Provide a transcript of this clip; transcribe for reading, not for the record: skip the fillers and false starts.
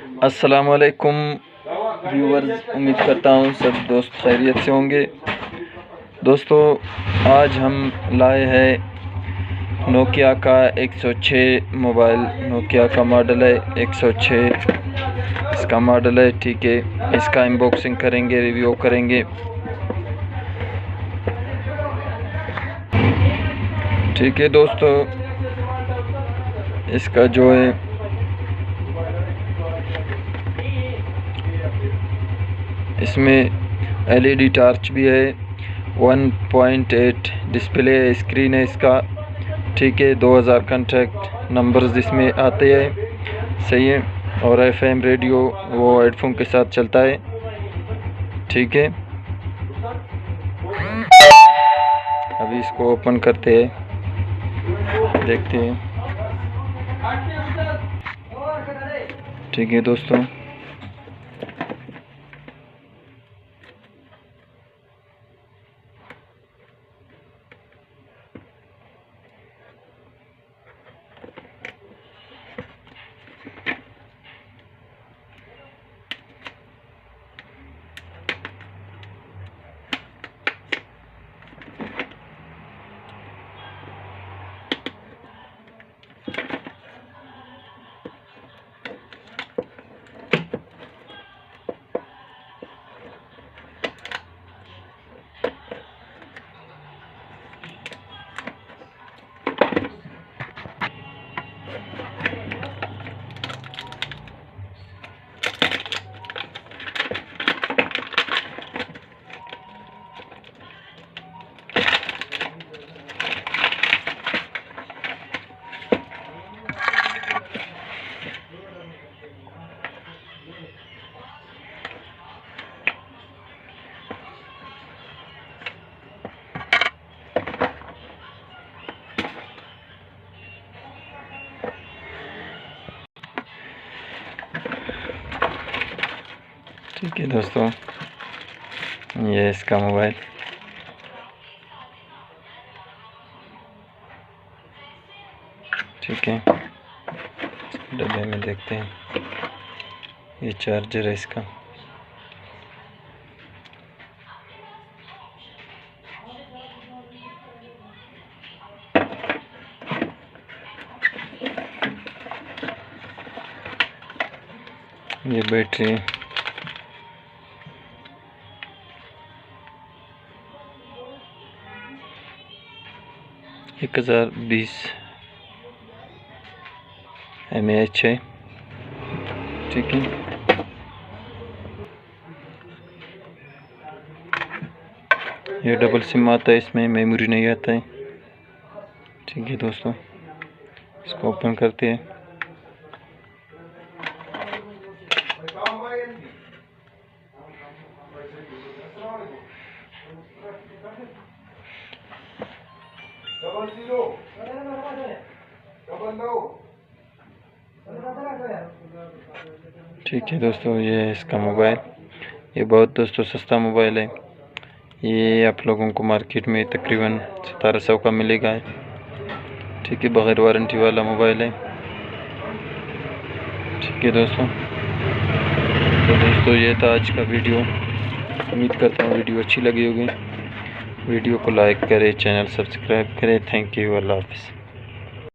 अस्सलामुअलैकुम व्यूवर्स, उम्मीद करता हूँ सब दोस्त खैरियत से होंगे। दोस्तों, आज हम लाए हैं नोकिया का 106 मोबाइल। नोकिया का मॉडल है 106, इसका मॉडल है। ठीक है, इसका अनबॉक्सिंग करेंगे, रिव्यू करेंगे। ठीक है दोस्तों, इसका जो है इसमें एलईडी टार्च भी है, 1.8 डिस्प्ले स्क्रीन है इसका। ठीक है, 2000 कॉन्टैक्ट नंबर्स इसमें आते हैं। सही है, और एफएम रेडियो वो हेडफोन के साथ चलता है। ठीक है, अभी इसको ओपन करते हैं, देखते हैं। ठीक है दोस्तों, ठीक है दोस्तों, ये इसका मोबाइल। ठीक है, डब्बे में देखते हैं। ये चार्जर है इसका। ये बैटरी 1020 mAh है। ठीक है, ये डबल सिम आता है, इसमें मेमोरी नहीं आता है। ठीक है दोस्तों, इसको ओपन करते हैं। ठीक है दोस्तों, ये है इसका मोबाइल। ये बहुत दोस्तों सस्ता मोबाइल है। ये आप लोगों को मार्केट में तकरीबन 1700 का मिलेगा है। ठीक है, बगैर वारंटी वाला मोबाइल है। ठीक है दोस्तों, तो दोस्तों ये था आज का वीडियो। उम्मीद करता हूँ वीडियो अच्छी लगी होगी। वीडियो को लाइक करें, चैनल सब्सक्राइब करें। थैंक यू, अल्लाह हाफ़िज़।